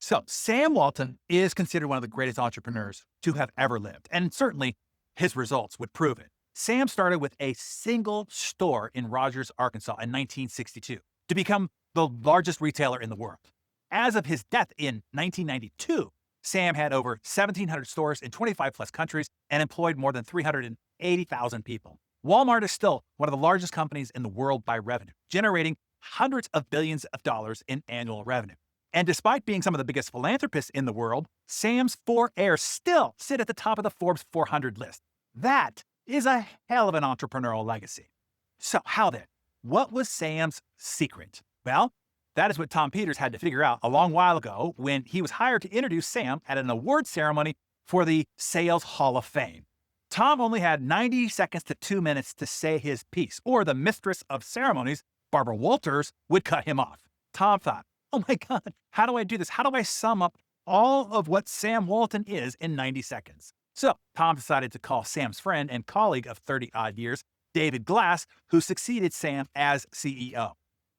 So, Sam Walton is considered one of the greatest entrepreneurs to have ever lived, and certainly his results would prove it. Sam started with a single store in Rogers, Arkansas in 1962 to become the largest retailer in the world. As of his death in 1992, Sam had over 1,700 stores in 25 plus countries and employed more than 380,000 people. Walmart is still one of the largest companies in the world by revenue, generating hundreds of billions of dollars in annual revenue. And despite being some of the biggest philanthropists in the world, Sam's four heirs still sit at the top of the Forbes 400 list. That is a hell of an entrepreneurial legacy. So how then? What was Sam's secret? Well, that is what Tom Peters had to figure out a long while ago when he was hired to introduce Sam at an award ceremony for the Sales Hall of Fame. Tom only had 90 seconds to 2 minutes to say his piece, or the mistress of ceremonies, Barbara Walters, would cut him off. Tom thought, oh my God, how do I do this? How do I sum up all of what Sam Walton is in 90 seconds? So Tom decided to call Sam's friend and colleague of 30-odd years, David Glass, who succeeded Sam as CEO.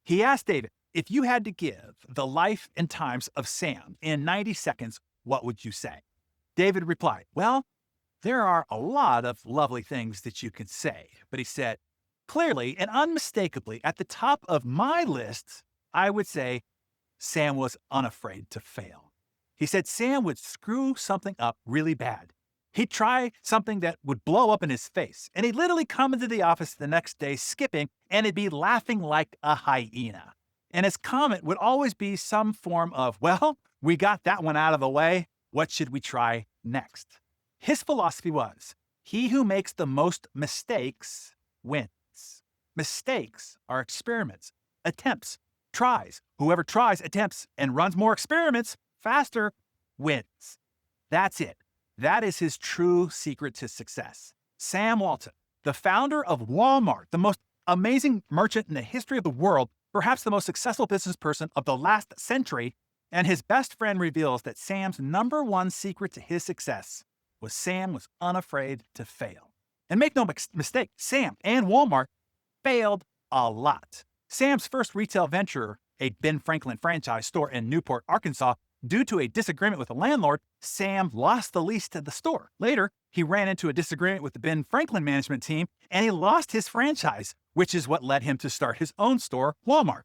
He asked David, if you had to give the life and times of Sam in 90 seconds, what would you say? David replied, well, there are a lot of lovely things that you can say, but he said, clearly and unmistakably at the top of my list, I would say Sam was unafraid to fail. He said Sam would screw something up really bad. He'd try something that would blow up in his face, and he'd literally come into the office the next day skipping, and he'd be laughing like a hyena. And his comment would always be some form of, well, we got that one out of the way. What should we try next? His philosophy was, he who makes the most mistakes wins. Mistakes are experiments, attempts, tries. Whoever tries, attempts, and runs more experiments faster wins. That's it. That is his true secret to success. Sam Walton, the founder of Walmart, the most amazing merchant in the history of the world, perhaps the most successful business person of the last century, and his best friend reveals that Sam's number one secret to his success was Sam was unafraid to fail. And make no mistake, Sam and Walmart failed a lot. Sam's first retail venture, a Ben Franklin franchise store in Newport, Arkansas, due to a disagreement with the landlord, Sam lost the lease to the store. Later, he ran into a disagreement with the Ben Franklin management team, and he lost his franchise, which is what led him to start his own store, Walmart.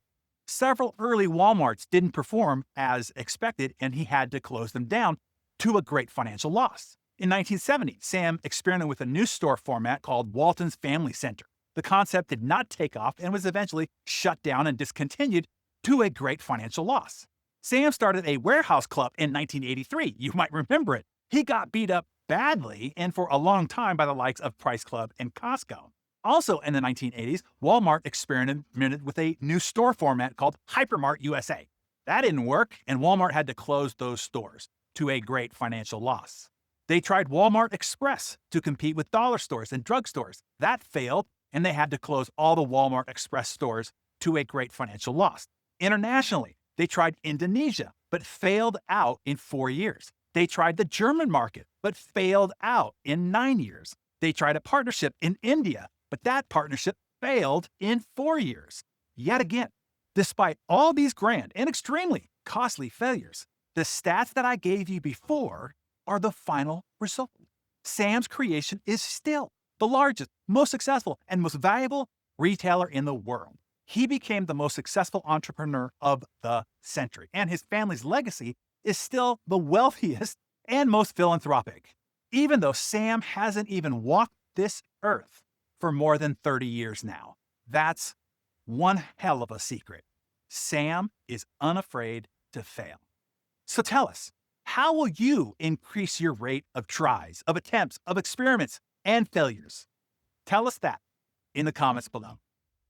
Several early Walmarts didn't perform as expected, and he had to close them down to a great financial loss. In 1970, Sam experimented with a new store format called Walton's Family Center. The concept did not take off and was eventually shut down and discontinued to a great financial loss. Sam started a warehouse club in 1983. You might remember it. He got beat up badly and for a long time by the likes of Price Club and Costco. Also in the 1980s, Walmart experimented with a new store format called Hypermart USA. That didn't work, and Walmart had to close those stores to a great financial loss. They tried Walmart Express to compete with dollar stores and drugstores. That failed, and they had to close all the Walmart Express stores to a great financial loss. Internationally, they tried Indonesia, but failed out in 4 years. They tried the German market, but failed out in 9 years. They tried a partnership in India, but that partnership failed in 4 years. Yet again, despite all these grand and extremely costly failures, the stats that I gave you before are the final result. Sam's creation is still the largest, most successful, and most valuable retailer in the world. He became the most successful entrepreneur of the century, and his family's legacy is still the wealthiest and most philanthropic, even though Sam hasn't even walked this earth for more than 30 years now. That's one hell of a secret. Sam is unafraid to fail. So tell us, how will you increase your rate of tries, of attempts, of experiments, and failures? Tell us that in the comments below.